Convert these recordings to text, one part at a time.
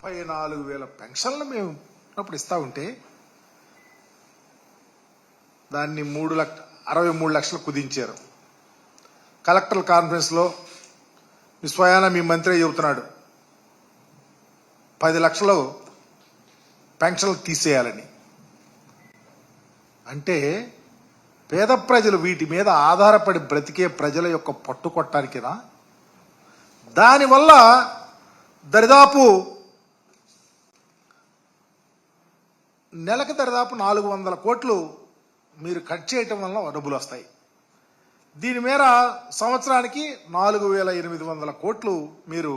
34,000 పెన్షన్లు మేము అప్పుడు ఇస్తా ఉంటే దాన్ని 63 లక్షలు కుదించారు. కలెక్టర్ కాన్ఫరెన్స్లో మీ స్వయాన మీ మంత్రి చెబుతున్నాడు 10 లక్షలు పెన్షన్లు తీసేయాలని. అంటే పేద ప్రజలు వీటి మీద ఆధారపడి బ్రతికే ప్రజల యొక్క పట్టు కొట్టడానికినా? దానివల్ల దరిదాపు నెలకు దరిదాపు 400 కోట్లు మీరు కట్ చేయటం వల్ల డబ్బులు వస్తాయి. దీని మేర సంవత్సరానికి 4,800 కోట్లు మీరు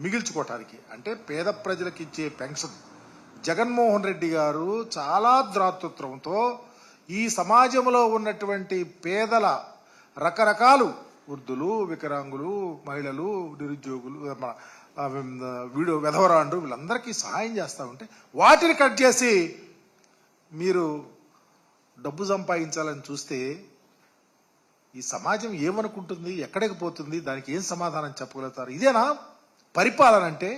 మిగిల్చుకోవటానికి, అంటే పేద ప్రజలకు ఇచ్చే పెన్షన్. జగన్మోహన్ రెడ్డి గారు చాలా ద్రాతృత్వంతో ఈ సమాజంలో ఉన్నటువంటి పేదల రకరకాలు వృద్ధులు, వికలాంగులు, మహిళలు, నిరుద్యోగులు, వెధవరాండ్రు వీళ్ళందరికీ సహాయం చేస్తూ ఉంటే వాటిని కట్ చేసి మీరు డబ్బు సంపాదించాలని చూస్తే ఈ సమాజం ఏమనుకుంటుంది, ఎక్కడికి పోతుంది, దానికి ఏం సమాధానం చెప్పగలుగుతారు? ఇదేనా పరిపాలన అంటే?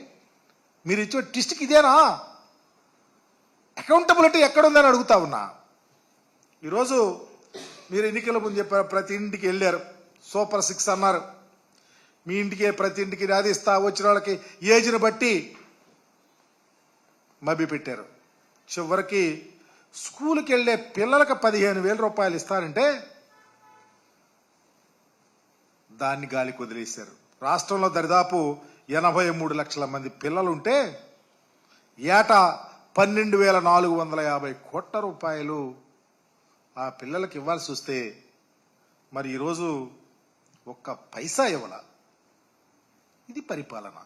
మీరు ఇచ్చే ట్విస్ట్కి ఇదేనా అకౌంటబిలిటీ ఎక్కడుందని అడుగుతా ఉన్నా. ఈరోజు మీరు ఎన్నికల ముందు చెప్పారు, ప్రతి ఇంటికి వెళ్ళారు, సూపర్ 6 అన్నారు. మీ ఇంటికే ప్రతి ఇంటికి అది ఇస్తా, వచ్చిన వాళ్ళకి ఏజ్ని బట్టి మభ్య పెట్టారు. చివరికి స్కూల్కి వెళ్ళే పిల్లలకు 15,000 రూపాయలు ఇస్తారంటే దాన్ని గాలికి వదిలేశారు. రాష్ట్రంలో దరిదాపు 83 లక్షల మంది పిల్లలుంటే ఏటా 12,450 కోట్ల రూపాయలు ఆ పిల్లలకు ఇవ్వాల్సి వస్తే మరి ఈరోజు ఒక్క పైసా ఇవ్వాల. ఇది పరిపాలన?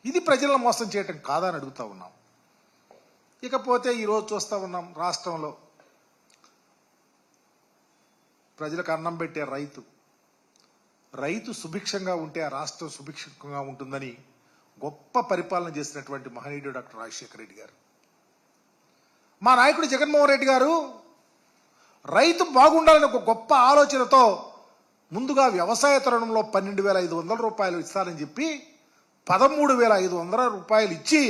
ఇది ప్రజలను మోసం చేయటం కాదా అని అడుగుతా ఉన్నాం. ఇకపోతే ఈరోజు చూస్తూ ఉన్నాం, రాష్ట్రంలో ప్రజలకు అన్నం పెట్టే రైతు సుభిక్షంగా ఉంటే ఆ రాష్ట్రం సుభిక్షంగా ఉంటుందని గొప్ప పరిపాలన చేసినటువంటి మహనీయుడు డాక్టర్ రాజశేఖర రెడ్డి గారు. మా నాయకుడు జగన్మోహన్ రెడ్డి గారు రైతు బాగుండాలని ఒక గొప్ప ఆలోచనతో ముందుగా వ్యవసాయ తరుణంలో 12,500 రూపాయలు ఇస్తారని చెప్పి 13,500 రూపాయలు ఇచ్చి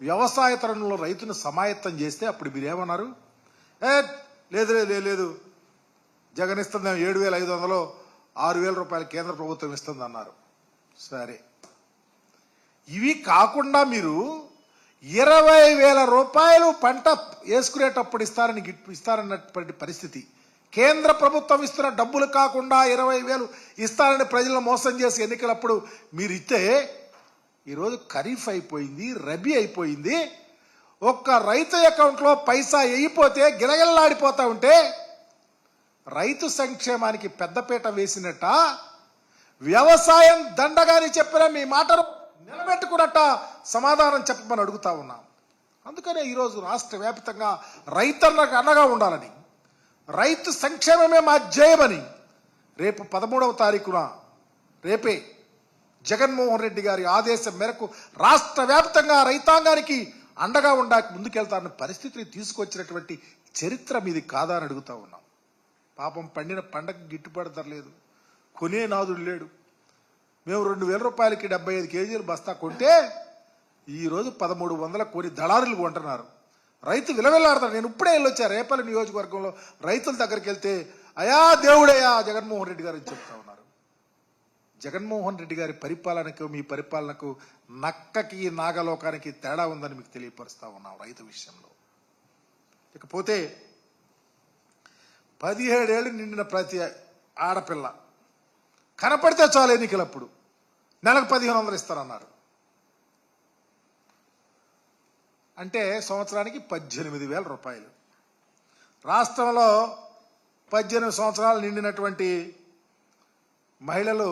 వ్యవసాయ తరుణంలో రైతును సమాయత్తం చేస్తే అప్పుడు మీరేమన్నారు? లేదు లేదు లేదు, జగన్ ఇస్తుంది 7,500, 6,000 రూపాయలు కేంద్ర ప్రభుత్వం ఇస్తుంది అన్నారు. సరే, ఇవి కాకుండా మీరు 20,000 రూపాయలు పంట వేసుకునేటప్పుడు ఇస్తారన్నటువంటి పరిస్థితి. కేంద్ర ప్రభుత్వం ఇస్తున్న డబ్బులు కాకుండా 20,000 ఇస్తారని ప్రజలను మోసం చేసి ఎన్నికలప్పుడు మీరు ఇస్తే ఈరోజు ఖరీఫ్ అయిపోయింది, రబీ అయిపోయింది. ఒక్క రైతు అకౌంట్లో పైసా వేయిపోతే గిలగిల్లాడిపోతా ఉంటే రైతు సంక్షేమానికి పెద్దపీట వేసినట్ట, వ్యవసాయం దండగాని చెప్పిన మీ మాటను నిలబెట్టుకున్నట్ట సమాధానం చెప్పమని అడుగుతా ఉన్నాం. అందుకనే ఈరోజు రాష్ట్ర వ్యాప్తంగా రైతన్నకు అండగా ఉండాలని, రైతు సంక్షేమమే మా ధ్యేయమని రేపు 13వ తారీఖున రేపే జగన్మోహన్ రెడ్డి గారి ఆదేశం మేరకు రాష్ట్ర వ్యాప్తంగా రైతాంగానికి అండగా ఉండాకి ముందుకెళ్తారన్న పరిస్థితిని తీసుకొచ్చినటువంటి చరిత్ర మీది కాదా అని అడుగుతా ఉన్నాం. పాపం పండిన పండగ గిట్టుబాటు ధర లేదు, కొనే నాదుడు లేడు. మేము 2,000 రూపాయలకి 75 కేజీలు బస్తా కొంటే ఈరోజు 1,300 కొని దళారులు కొంటున్నారు. రైతు విలవిల్లాడతారు. నేను ఇప్పుడే వెళ్ళొచ్చా రేపల్లి నియోజకవర్గంలో రైతుల దగ్గరికి వెళ్తే అయా దేవుడయ్యా జగన్మోహన్ రెడ్డి గారు చెప్తా ఉన్నారు. జగన్మోహన్ రెడ్డి గారి పరిపాలనకు మీ పరిపాలనకు నక్కకి నాగలోకానికి తేడా ఉందని మీకు తెలియపరుస్తా ఉన్నాం రైతు విషయంలో. ఇకపోతే 17 ఏళ్ళు నిండిన ప్రతి ఆడపిల్ల కనపడితే చాలు ఎన్నికలప్పుడు నెలకు 1,500 ఇస్తారన్నారు. అంటే సంవత్సరానికి 18,000 రూపాయలు. రాష్ట్రంలో 18 సంవత్సరాలు నిండినటువంటి మహిళలు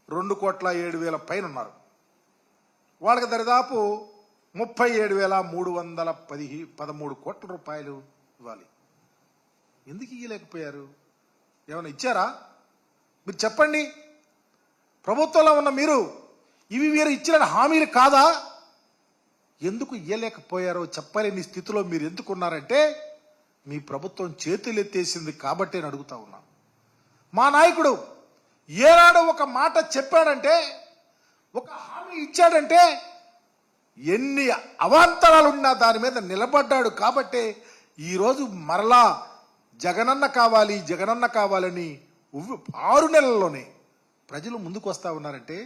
2,07,000 పైన ఉన్నారు. వాళ్ళకి దరిదాపు 37,313 కోట్ల రూపాయలు ఇవ్వాలి. ఎందుకు ఇవ్వలేకపోయారు? ఏమైనా ఇచ్చారా? మీరు చెప్పండి. ప్రభుత్వంలో ఉన్న మీరు ఇవి వీరు ఇచ్చిన హామీలు కాదా? ఎందుకు ఇవ్వలేకపోయారో చెప్పలేని స్థితిలో మీరు ఎందుకున్నారంటే మీ ప్రభుత్వం చేతులెత్తేసింది కాబట్టి అని అడుగుతా ఉన్నాను. మా నాయకుడు ఏనాడు ఒక మాట చెప్పాడంటే, ఒక హామీ ఇచ్చాడంటే ఎన్ని అవాంతరాలున్నా దాని మీద నిలబడ్డాడు కాబట్టే ఈరోజు మరలా జగనన్న కావాలి జగనన్న కావాలని 6 నెలల్లోనే ప్రజలు ముందుకు వస్తా ఉన్నారంటే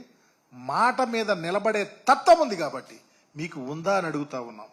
మాట మీద నిలబడే తత్వం ఉంది కాబట్టి మీకు ఉందా అని అడుగుతా ఉన్నాం.